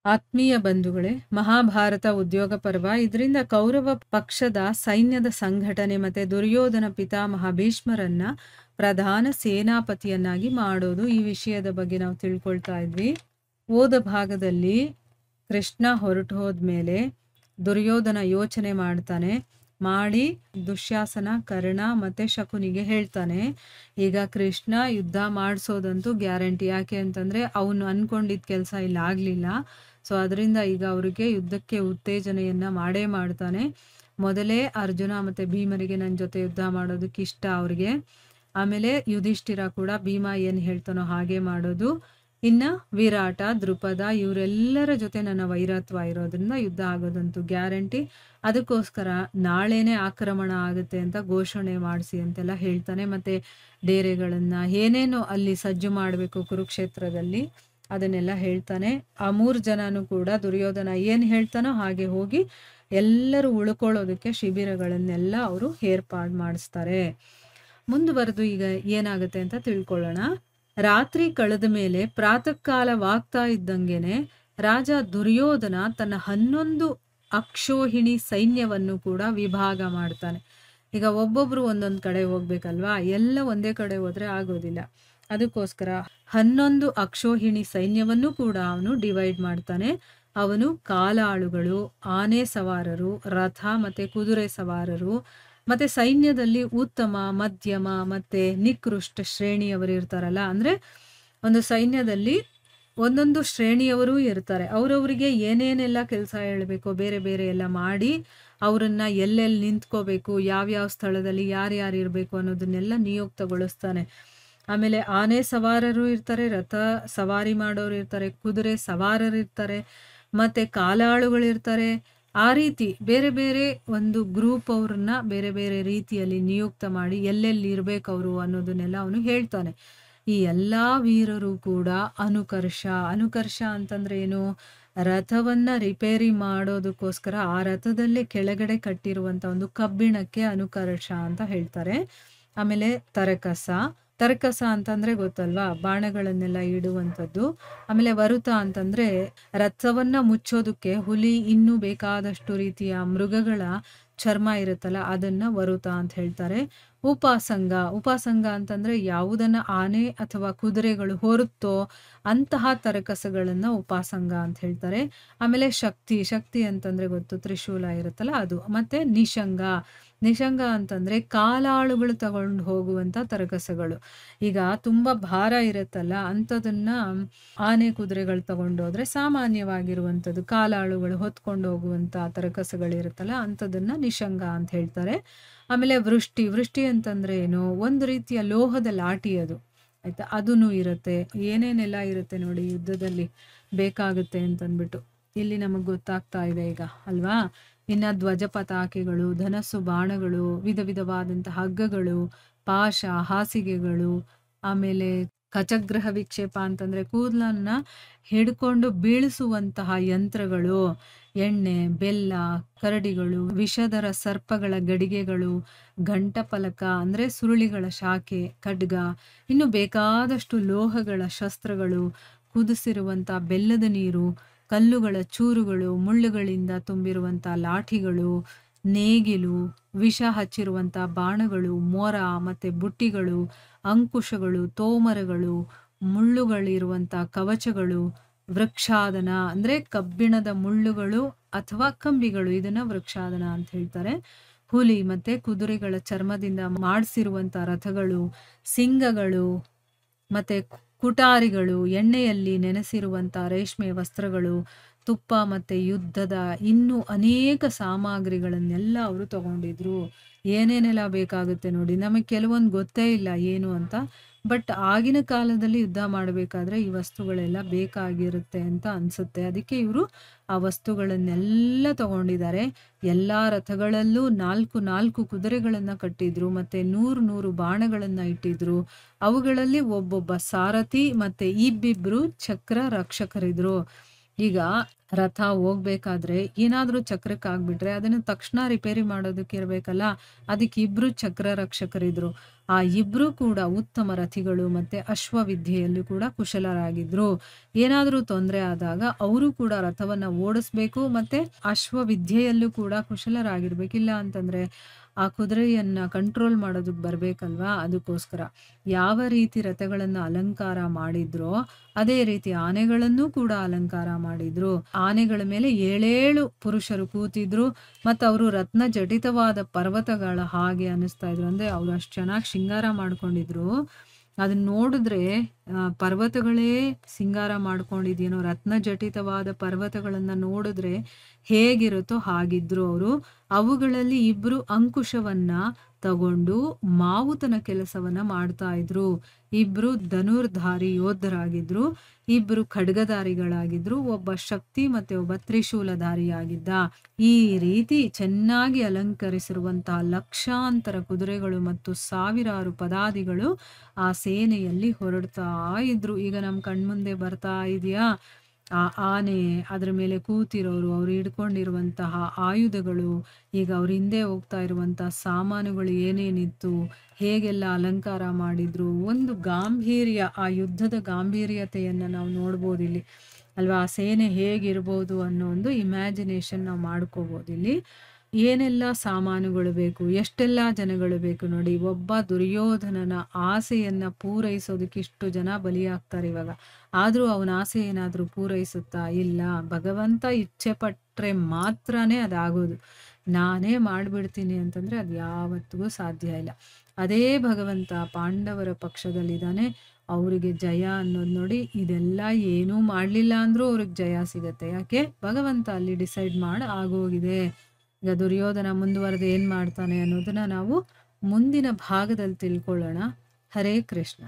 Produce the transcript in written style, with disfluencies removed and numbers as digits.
ಆತ್ಮೀಯ ಬಂಧುಗಳೇ, ಮಹಾಭಾರತ ಉದ್ಯೋಗ ಪರ್ವ ಇದರಿಂದ ಕೌರವ ಪಕ್ಷದ ಸೈನ್ಯದ ಸಂಘಟನೆ ಮತ್ತೆ ದುರ್ಯೋಧನ ಪಿತಾಮಹ ಭೀಷ್ಮರನ್ನ ಪ್ರಧಾನ ಸೇನಾಪತಿಯನ್ನಾಗಿ ಮಾಡೋದು, ಈ ವಿಷಯದ ಬಗ್ಗೆ ನಾವು ತಿಳ್ಕೊಳ್ತಾ ಇದ್ವಿ. ಓದ ಭಾಗದಲ್ಲಿ ಕೃಷ್ಣ ಹೊರಟು ಹೋದ್ಮೇಲೆ ದುರ್ಯೋಧನ ಯೋಚನೆ ಮಾಡ್ತಾನೆ. ಮಾಡಿ ದುಶ್ಯಾಸನ, ಕರ್ಣ ಮತ್ತೆ ಶಕುನಿಗೆ ಹೇಳ್ತಾನೆ, ಈಗ ಕೃಷ್ಣ ಯುದ್ಧ ಮಾಡಿಸೋದಂತೂ ಗ್ಯಾರಂಟಿ. ಯಾಕೆ ಅಂತಂದ್ರೆ ಅವನು ಅನ್ಕೊಂಡಿದ್ದ ಕೆಲಸ ಇಲ್ಲಿ ಆಗ್ಲಿಲ್ಲ. ಸೊ ಅದರಿಂದ ಈಗ ಅವ್ರಿಗೆ ಯುದ್ಧಕ್ಕೆ ಉತ್ತೇಜನೆಯನ್ನ ಮಾಡೇ ಮಾಡ್ತಾನೆ. ಮೊದಲೇ ಅರ್ಜುನ ಮತ್ತೆ ಭೀಮರಿಗೆ ನನ್ನ ಜೊತೆ ಯುದ್ಧ ಮಾಡೋದಕ್ಕೆ ಇಷ್ಟ ಅವ್ರಿಗೆ. ಆಮೇಲೆ ಯುಧಿಷ್ಠಿರ ಕೂಡ ಭೀಮ ಏನ್ ಹೇಳ್ತಾನೋ ಹಾಗೆ ಮಾಡೋದು. ಇನ್ನ ವಿರಾಟ, ದೃಪದ ಇವರೆಲ್ಲರ ಜೊತೆ ನನ್ನ ವೈರತ್ವ ಇರೋದ್ರಿಂದ ಯುದ್ಧ ಆಗೋದಂತೂ ಗ್ಯಾರಂಟಿ. ಅದಕ್ಕೋಸ್ಕರ ನಾಳೆನೆ ಆಕ್ರಮಣ ಆಗುತ್ತೆ ಅಂತ ಘೋಷಣೆ ಮಾಡಿಸಿ ಅಂತೆಲ್ಲ ಹೇಳ್ತಾನೆ. ಮತ್ತೆ ಡೇರೆಗಳನ್ನ ಏನೇನೋ ಅಲ್ಲಿ ಸಜ್ಜು ಮಾಡಬೇಕು ಕುರುಕ್ಷೇತ್ರದಲ್ಲಿ ಅದನ್ನೆಲ್ಲ ಹೇಳ್ತಾನೆ. ಆ 3 ಜನನು ಕೂಡ ದುರ್ಯೋಧನ ಏನ್ ಹೇಳ್ತಾನೋ ಹಾಗೆ ಹೋಗಿ ಎಲ್ಲರೂ ಉಳ್ಕೊಳ್ಳೋದಕ್ಕೆ ಶಿಬಿರಗಳನ್ನೆಲ್ಲ ಅವರು ಏರ್ಪಾಡು ಮಾಡಿಸ್ತಾರೆ. ಮುಂದುವರೆದು ಈಗ ಏನಾಗುತ್ತೆ ಅಂತ ತಿಳ್ಕೊಳ್ಳೋಣ. ರಾತ್ರಿ ಕಳೆದ ಮೇಲೆ ಪ್ರಾತಃ ಕಾಲವಾಗ್ತಾ ಇದ್ದಂಗೆನೆ ರಾಜ ದುರ್ಯೋಧನ ತನ್ನ 11 ಅಕ್ಷೋಹಿಣಿ ಸೈನ್ಯವನ್ನು ಕೂಡ ವಿಭಾಗ ಮಾಡ್ತಾನೆ. ಈಗ ಒಬ್ಬೊಬ್ರು ಒಂದೊಂದು ಕಡೆ ಹೋಗ್ಬೇಕಲ್ವಾ, ಎಲ್ಲ ಒಂದೇ ಕಡೆ ಹೋದ್ರೆ ಆಗೋದಿಲ್ಲ. ಅದಕ್ಕೋಸ್ಕರ 11 ಅಕ್ಷೋಹಿಣಿ ಸೈನ್ಯವನ್ನು ಕೂಡ ಅವನು ಡಿವೈಡ್ ಮಾಡ್ತಾನೆ. ಅವನು ಕಾಲಾಳುಗಳು, ಆನೆ ಸವಾರರು, ರಥ ಮತ್ತೆ ಕುದುರೆ ಸವಾರರು, ಮತ್ತೆ ಸೈನ್ಯದಲ್ಲಿ ಉತ್ತಮ, ಮಧ್ಯಮ ಮತ್ತೆ ನಿಕೃಷ್ಟ ಶ್ರೇಣಿಯವರು ಇರ್ತಾರಲ್ಲ. ಅಂದ್ರೆ ಒಂದು ಸೈನ್ಯದಲ್ಲಿ ಒಂದೊಂದು ಶ್ರೇಣಿಯವರು ಇರ್ತಾರೆ. ಅವ್ರವ್ರಿಗೆ ಏನೇನೆಲ್ಲ ಕೆಲಸ ಹೇಳ್ಬೇಕು ಬೇರೆ ಬೇರೆ ಎಲ್ಲ ಮಾಡಿ ಅವರನ್ನ ಎಲ್ಲೆಲ್ಲಿ ನಿಂತ್ಕೋಬೇಕು, ಯಾವ್ಯಾವ ಸ್ಥಳದಲ್ಲಿ ಯಾರ್ಯಾರು ಇರಬೇಕು ಅನ್ನೋದನ್ನೆಲ್ಲ ನಿಯುಕ್ತಗೊಳಿಸ್ತಾನೆ. ಆಮೇಲೆ ಆನೆ ಸವಾರರು ಇರ್ತಾರೆ, ರಥ ಸವಾರಿ ಮಾಡೋರು ಇರ್ತಾರೆ, ಕುದುರೆ ಸವಾರರು ಇರ್ತಾರೆ, ಮತ್ತೆ ಕಾಲಾಳುಗಳಿರ್ತಾರೆ. ಆ ರೀತಿ ಬೇರೆ ಬೇರೆ ಒಂದು ಗ್ರೂಪ್ ಅವ್ರನ್ನ ಬೇರೆ ಬೇರೆ ರೀತಿಯಲ್ಲಿ ನಿಯುಕ್ತ ಮಾಡಿ ಎಲ್ಲೆಲ್ಲಿ ಇರ್ಬೇಕು ಅವರು ಅನ್ನೋದನ್ನೆಲ್ಲ ಅವನು ಹೇಳ್ತಾನೆ. ಈ ಎಲ್ಲಾ ವೀರರು ಕೂಡ ಅನುಕರ್ಷ ಅಂತಂದ್ರೆ ಏನು, ರಥವನ್ನ ರಿಪೇರಿ ಮಾಡೋದಕ್ಕೋಸ್ಕರ ಆ ರಥದಲ್ಲೇ ಕೆಳಗಡೆ ಕಟ್ಟಿರುವಂತ ಒಂದು ಕಬ್ಬಿಣಕ್ಕೆ ಅನುಕರ್ಷ ಅಂತ ಹೇಳ್ತಾರೆ. ಆಮೇಲೆ ತರಕಸ ಅಂತಂದ್ರೆ ಗೊತ್ತಲ್ವಾ, ಬಾಣಗಳನ್ನೆಲ್ಲ ಇಡುವಂಥದ್ದು. ಆಮೇಲೆ ವರುತ ಅಂತಂದ್ರೆ ರಥವನ್ನ ಮುಚ್ಚೋದಕ್ಕೆ ಹುಲಿ ಇನ್ನೂ ಬೇಕಾದಷ್ಟು ರೀತಿಯ ಮೃಗಗಳ ಚರ್ಮ ಇರುತ್ತಲ್ಲ ಅದನ್ನ ವರುತ ಅಂತ ಹೇಳ್ತಾರೆ. ಉಪಾಸಂಗ ಅಂತಂದ್ರೆ ಯಾವುದನ್ನ ಆನೆ ಅಥವಾ ಕುದುರೆಗಳು ಹೊರುತ್ತೋ ಅಂತಹ ತರಕಸಗಳನ್ನ ಉಪಾಸಂಗ ಅಂತ ಹೇಳ್ತಾರೆ. ಆಮೇಲೆ ಶಕ್ತಿ ಅಂತಂದ್ರೆ ಗೊತ್ತು, ತ್ರಿಶೂಲ ಇರುತ್ತಲ್ಲ ಅದು. ಮತ್ತೆ ನಿಶಂಗ ಅಂತಂದ್ರೆ ಕಾಲಾಳುಗಳು ತಗೊಂಡು ಹೋಗುವಂತ ತರಕಸಗಳು. ಈಗ ತುಂಬಾ ಭಾರ ಇರುತ್ತಲ್ಲ ಅಂಥದನ್ನ ಆನೆ ಕುದುರೆಗಳು ತಗೊಂಡೋದ್ರೆ ಸಾಮಾನ್ಯವಾಗಿರುವಂಥದ್ದು ಕಾಲಾಳುಗಳು ಹೊತ್ಕೊಂಡು ಹೋಗುವಂತ ತರಕಸಗಳಿರುತ್ತಲ್ಲ ಅಂಥದನ್ನ ನಿಶಂಗ ಅಂತ ಹೇಳ್ತಾರೆ. ಆಮೇಲೆ ವೃಷ್ಟಿ ಅಂತಂದ್ರೆ ಏನು, ಒಂದು ರೀತಿಯ ಲೋಹದ ಲಾಠಿ ಅದು, ಆಯ್ತಾ, ಅದೂ ಇರುತ್ತೆ. ಏನೇನೆಲ್ಲ ಇರುತ್ತೆ ನೋಡಿ ಯುದ್ಧದಲ್ಲಿ ಬೇಕಾಗುತ್ತೆ ಅಂತಂದ್ಬಿಟ್ಟು ಇಲ್ಲಿ ನಮಗ್ ಗೊತ್ತಾಗ್ತಾ ಇದೆ ಈಗ ಅಲ್ವಾ. ಇನ್ನ ಧ್ವಜ ಪತಾಕೆಗಳು, ಧನಸ್ಸು ಬಾಣಗಳು, ವಿಧ ವಿಧವಾದಂತಹ ಹಗ್ಗಗಳು, ಪಾಶ, ಹಾಸಿಗೆಗಳು, ಆಮೇಲೆ ಕಚಗ್ರಹ ವಿಕ್ಷೇಪ ಅಂತಂದ್ರೆ ಕೂದಲನ್ನ ಹಿಡ್ಕೊಂಡು ಬೀಳಿಸುವಂತಹ ಯಂತ್ರಗಳು, ಎಣ್ಣೆ, ಬೆಲ್ಲ, ಕರಡಿಗಳು, ವಿಷಧರ ಸರ್ಪಗಳ ಗಡಿಗೆಗಳು, ಘಂಟಫಲಕ ಅಂದ್ರೆ ಸುರುಳಿಗಳ ಶಾಖೆ, ಖಡ್ಗ, ಇನ್ನು ಬೇಕಾದಷ್ಟು ಲೋಹಗಳ ಶಸ್ತ್ರಗಳು, ಕುದಿಸಿರುವಂತ ಬೆಲ್ಲದ ನೀರು, ಕಲ್ಲುಗಳ ಚೂರುಗಳು, ಮುಳ್ಳುಗಳಿಂದ ತುಂಬಿರುವಂತ ಲಾಠಿಗಳು, ನೇಗಿಲು, ವಿಷ ಹಚ್ಚಿರುವಂತ ಬಾಣಗಳು, ಮೊರ ಮತ್ತೆ ಬುಟ್ಟಿಗಳು, ಅಂಕುಶಗಳು, ತೋಮರಗಳು, ಮುಳ್ಳುಗಳಿರುವಂತ ಕವಚಗಳು, ವೃಕ್ಷಾದನ ಅಂದ್ರೆ ಕಬ್ಬಿಣದ ಮುಳ್ಳುಗಳು ಅಥವಾ ಕಂಬಿಗಳು, ಇದನ್ನ ವೃಕ್ಷಾದನ ಅಂತ ಹೇಳ್ತಾರೆ. ಹುಲಿ ಮತ್ತೆ ಕುದುರೆಗಳ ಚರ್ಮದಿಂದ ಮಾಡಿಸಿರುವಂತ ರಥಗಳು, ಸಿಂಗಗಳು, ಮತ್ತೆ ಕುಟಾರಿಗಳು, ಎಣ್ಣೆಯಲ್ಲಿ ನೆನೆಸಿರುವಂತ ರೇಷ್ಮೆ ವಸ್ತ್ರಗಳು, ತುಪ್ಪ ಮತ್ತೆ ಯುದ್ಧದ ಇನ್ನೂ ಅನೇಕ ಸಾಮಗ್ರಿಗಳನ್ನೆಲ್ಲ ಅವರು ತಗೊಂಡಿದ್ರು. ಏನೇನೆಲ್ಲ ಬೇಕಾಗುತ್ತೆ ನೋಡಿ, ನಮಗೆ ಕೆಲವೊಂದು ಗೊತ್ತೇ ಇಲ್ಲ ಏನು ಅಂತ. ಬಟ್ ಆಗಿನ ಕಾಲದಲ್ಲಿ ಯುದ್ಧ ಮಾಡಬೇಕಾದ್ರೆ ಈ ವಸ್ತುಗಳೆಲ್ಲ ಬೇಕಾಗಿರುತ್ತೆ ಅಂತ ಅನ್ಸುತ್ತೆ. ಅದಕ್ಕೆ ಇವರು ಆ ವಸ್ತುಗಳನ್ನೆಲ್ಲ ತಗೊಂಡಿದ್ದಾರೆ. ಎಲ್ಲಾ ರಥಗಳಲ್ಲೂ 4 ಕುದುರೆಗಳನ್ನ ಕಟ್ಟಿದ್ರು, ಮತ್ತೆ 100 ಬಾಣಗಳನ್ನ ಇಟ್ಟಿದ್ರು. ಅವುಗಳಲ್ಲಿ ಒಬ್ಬೊಬ್ಬ ಸಾರಥಿ ಮತ್ತೆ ಇಬ್ಬಿಬ್ರು ಚಕ್ರ ರಕ್ಷಕರಿದ್ರು. ಈಗ ರಥ ಹೋಗ್ಬೇಕಾದ್ರೆ ಏನಾದ್ರೂ ಚಕ್ರಕ್ಕಾಗ್ಬಿಟ್ರೆ ಅದನ್ನ ತಕ್ಷಣ ರಿಪೇರಿ ಮಾಡೋದಕ್ಕೆ ಇರ್ಬೇಕಲ್ಲ. ಅದಕ್ಕೆ ಇಬ್ರು ಚಕ್ರ ರಕ್ಷಕರಿದ್ರು. ಆ ಇಬ್ರು ಕೂಡ ಉತ್ತಮ ರಥಿಗಳು ಮತ್ತೆ ಅಶ್ವವಿದ್ಯೆಯಲ್ಲೂ ಕೂಡ ಕುಶಲರಾಗಿದ್ರು. ಏನಾದ್ರೂ ತೊಂದರೆ ಆದಾಗ ಅವರು ಕೂಡ ರಥವನ್ನ ಓಡಿಸ್ಬೇಕು ಮತ್ತೆ ಅಶ್ವವಿದ್ಯೆಯಲ್ಲೂ ಕೂಡ ಕುಶಲರಾಗಿರ್ಬೇಕು. ಇಲ್ಲ ಅಂತಂದ್ರೆ ಆ ಕುದುರೆಯನ್ನ ಕಂಟ್ರೋಲ್ ಮಾಡೋದಕ್ಕೆ ಬರ್ಬೇಕಲ್ವಾ? ಅದಕ್ಕೋಸ್ಕರ ಯಾವ ರೀತಿ ರಥಗಳನ್ನ ಅಲಂಕಾರ ಮಾಡಿದ್ರೋ ಅದೇ ರೀತಿ ಆನೆಗಳನ್ನೂ ಕೂಡ ಅಲಂಕಾರ ಮಾಡಿದ್ರು. ಆನೆಗಳ ಮೇಲೆ 7 ಪುರುಷರು ಕೂತಿದ್ರು. ಮತ್ತು ಅವರು ರತ್ನ ಜಟಿತವಾದ ಪರ್ವತಗಳ ಹಾಗೆ ಅನಿಸ್ತಾ ಇದ್ರು. ಅಂದ್ರೆ ಅವ್ರು ಅಷ್ಟು ಚೆನ್ನಾಗಿ ಶೃಂಗಾರ ಮಾಡ್ಕೊಂಡಿದ್ರು. ಅದನ್ನ ನೋಡಿದ್ರೆ ಪರ್ವತಗಳೇ ಸಿಂಗಾರ ಮಾಡ್ಕೊಂಡಿದ್ಯೇನೋ, ರತ್ನ ಜಟಿತವಾದ ಪರ್ವತಗಳನ್ನ ನೋಡಿದ್ರೆ ಹೇಗಿರುತ್ತೋ ಹಾಗಿದ್ರು ಅವರು. ಅವುಗಳಲ್ಲಿ ಇಬ್ರು ಅಂಕುಶವನ್ನ ತಗೊಂಡು ಮಾವುತನ ಕೆಲಸವನ್ನ ಮಾಡ್ತಾ ಇದ್ರು. ಇಬ್ರು ಧನುರ್ಧಾರಿ ಯೋಧರಾಗಿದ್ರು. ಇಬ್ರು ಖಡ್ಗಧಾರಿಗಳಾಗಿದ್ರು. ಒಬ್ಬ ಶಕ್ತಿ ಮತ್ತೆ ಒಬ್ಬ ತ್ರಿಶೂಲಧಾರಿಯಾಗಿದ್ದ. ಈ ರೀತಿ ಚೆನ್ನಾಗಿ ಅಲಂಕರಿಸಿರುವಂತಹ ಲಕ್ಷಾಂತರ ಕುದುರೆಗಳು ಮತ್ತು ಸಾವಿರಾರು ಪದಾದಿಗಳು ಆ ಸೇನೆಯಲ್ಲಿ ಹೊರಡ್ತಾ ಇದ್ರು. ಈಗ ನಮ್ ಕಣ್ಮುಂದೆ ಬರ್ತಾ ಇದೆಯಾ ಆ ಆನೆ, ಅದ್ರ ಮೇಲೆ ಕೂತಿರೋರು, ಅವ್ರು ಹಿಡ್ಕೊಂಡಿರುವಂತಹ ಆಯುಧಗಳು, ಈಗ ಅವ್ರ ಹಿಂದೆ ಹೋಗ್ತಾ ಇರುವಂತಹ ಸಾಮಾನುಗಳು ಏನೇನಿತ್ತು, ಹೇಗೆಲ್ಲ ಅಲಂಕಾರ ಮಾಡಿದ್ರು. ಒಂದು ಗಾಂಭೀರ್ಯ, ಆ ಯುದ್ಧದ ಗಾಂಭೀರ್ಯತೆಯನ್ನ ನಾವು ನೋಡ್ಬೋದು ಇಲ್ಲಿ ಅಲ್ವಾ? ಆ ಸೇನೆ ಹೇಗಿರ್ಬೋದು ಅನ್ನೋ ಒಂದು ಇಮ್ಯಾಜಿನೇಷನ್ ನಾವು ಮಾಡ್ಕೋಬೋದು ಇಲ್ಲಿ. ಏನೆಲ್ಲ ಸಾಮಾನುಗಳು ಬೇಕು, ಎಷ್ಟೆಲ್ಲ ಜನಗಳು ಬೇಕು ನೋಡಿ. ಒಬ್ಬ ದುರ್ಯೋಧನನ ಆಸೆಯನ್ನ ಪೂರೈಸೋದಕ್ಕೆ ಇಷ್ಟು ಜನ ಬಲಿಯಾಗ್ತಾರೆ ಇವಾಗ. ಆದ್ರೂ ಅವನ ಆಸೆ ಏನಾದ್ರೂ ಪೂರೈಸುತ್ತಾ? ಇಲ್ಲ. ಭಗವಂತ ಇಚ್ಛೆ ಪಟ್ರೆ ಮಾತ್ರನೇ ಅದಾಗೋದು. ನಾನೇ ಮಾಡ್ಬಿಡ್ತೀನಿ ಅಂತಂದ್ರೆ ಅದು ಯಾವತ್ತಿಗೂ ಸಾಧ್ಯ ಇಲ್ಲ. ಅದೇ ಭಗವಂತ ಪಾಂಡವರ ಪಕ್ಷದಲ್ಲಿದ್ದಾನೆ. ಅವರಿಗೆ ಜಯ ಅನ್ನೋದು ನೋಡಿ, ಇದೆಲ್ಲ ಏನೂ ಮಾಡ್ಲಿಲ್ಲ ಅಂದ್ರೂ ಅವ್ರಿಗೆ ಜಯ ಸಿಗತ್ತೆ. ಯಾಕೆ? ಭಗವಂತ ಅಲ್ಲಿ ಡಿಸೈಡ್ ಮಾಡಿ ಆಗೋಗಿದೆ. ಈಗ ದುರ್ಯೋಧನ ಮುಂದುವರೆದು ಏನ್ ಮಾಡ್ತಾನೆ ಅನ್ನೋದನ್ನ ನಾವು ಮುಂದಿನ ಭಾಗದಲ್ಲಿ ತಿಳ್ಕೊಳ್ಳೋಣ. ಹರೇ ಕೃಷ್ಣ.